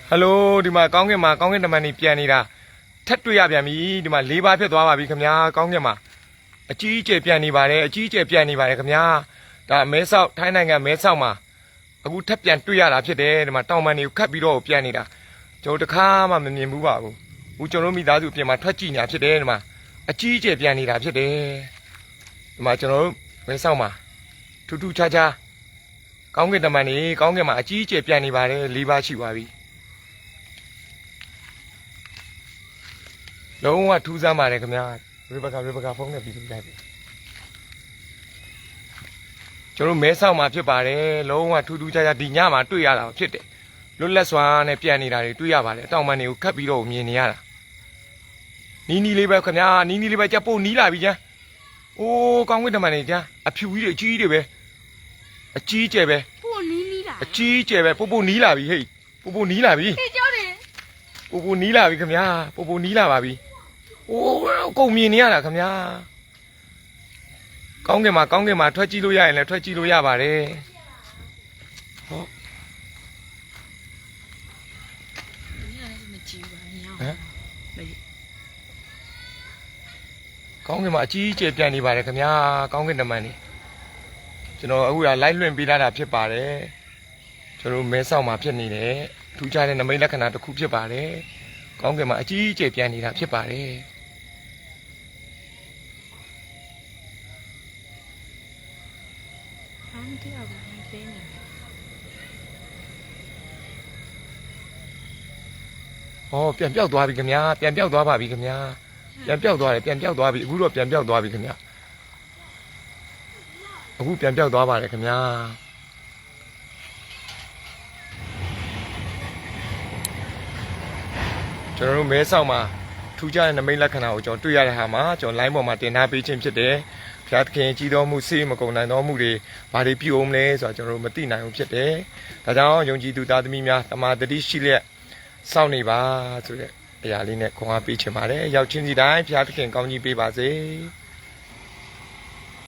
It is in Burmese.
ဟယ်လိုဒီမှာကောင်းကင်တမန်နေပြန်နေတာထက်တွေ့ရပြန်ပြီဒီမှာ၄ပါးဖြစ်သွားပါပြီခင်ဗျာကောင်းကင်မှာအကြီးအကျယ်ပြန်နေပါတယ်ခင်ဗျာဒါမဲဆောက်ထိုင်းနိုင်ငံမဲဆောက်မှာအခုထက်ပြန်တွေ့ရတာဖြစ်တယ်ဒီမှာတောင်ပန်တွေကိုခတ်ပြီးတော့ပြန်နေတာကျွန်တော်တခါမှမမြင်ဘူးပါဘူးအခုကျွန်တော်မိသားစုအပြင်မှာထွက်ကြည့်နေတာဖြစ်တယ်ဒီမှာအကြီးအကျယ်ပြန်နေတာဖြစ်တယ်ဒီမှာကျွန်တော်တို့မဲဆောက်မှာထူးထူးခြားခြားကောင်းကင်တမန်နေကောင်းကင်မှာအကြီးအကျယ်ပြန်နေပါတယ်၄ပါးရှိပါပြီလုံးဝထူးဆန်းပါတယ်ခင်ဗျာရေဘကာဖုန်းနဲ့ပြီးပြီးလိုက်ပြီကျွန်တော်မဲဆောက်မှာဖြစ်ပါတယ်လုံးဝထူးထူးခြားခြားဒီညမှာတွေ့ရတာဖြစ်တယ်လွတ်လပ်စွာနဲ့ပြန်နေတာတွေတွေ့ရပါတယ်တောင်ပန်တွေကိုခတ်ပြီးတော့မြင်နေရတာနီးလေးပဲခင်ဗျာနီးလေးပဲကြပို့နီးလာပြီကျန်းအိုးကောင်းကင်တမန်နေကျန်းအဖြူကြီးတွေအကြီးတွေပဲအကြီးကျယ်ပဲပို့နီးလာအကြီးကျယ်ပဲပို့နီးလာပြီဟေ့ပို့နီးလာပြီဟေ့ကြောတယ်ပို့နီးလာပြီခင်ဗျာပို့နီးလာပါပြီအိုးကုန်မြင်နေရတာခင်ဗျာကောင်းကင်မှာထွက်ကြည့်လို့ရရင်လည်းထွက်ကြည့်လို့ရပါတယ်ဟောကောင်းကင်မှာအကြီးကျယ်ပြန်နေပါတယ်ခင်ဗျာကောင်းကင်တမန်နေကျွန်တော်အခုလိုက်လွှင့်ပေးတာဖြစ်ပါတယ်ကျွန်တော်မဲဆောက်မှာဖြစ်နေတယ်ထူးခြားတဲ့နမိတ်လက္ခဏာတစ်ခုဖြစ်ပါတယ်ကောင်းကင်မှာအကြီးကျယ်ပြန်နေတာဖြစ်ပါတယ်ဟောပြန်ပြောက်သွားပြီခင်ဗျာပြန်ပြောက်သွားပါပြီခင်ဗျာပြန်ပြောက်သွားပြီအခုတော့ပြန်ပြောက်သွားပြီခင်ဗျာအခုပြန်ပြောက်သွားပါတယ်ခင်ဗျာကျွန်တော်တို့မဲဆောက်မှာထူးခြားတဲ့နမိတ်လက္ခဏာကိုကျွန်တော်တွေ့ရတဲ့ဟာမှာကျွန်တော် line ပေါ်မှာတင်ထားပေးခြင်းဖြစ်တယ်ဘုရားသခင်ကြီးတော်မူစေမကုန်နိုင်တော်မူတွေဘာတွေပြုအောင်လဲဆိုတာကျွန်တော်တို့မသိနိုင်ဘူးဖြစ်တယ်ဒါကြောင့်ယုံကြည်သူသားသမီးများတမာတတိရှိလျက်စောင့်နေပါဆိုတဲ့အရာလေးနဲ့ခွန်အားပေးချင်ပါတယ်ရောက်ချင်းစီတိုင်းဘုရားသခင်ကောင်းကြီးပေးပါစေ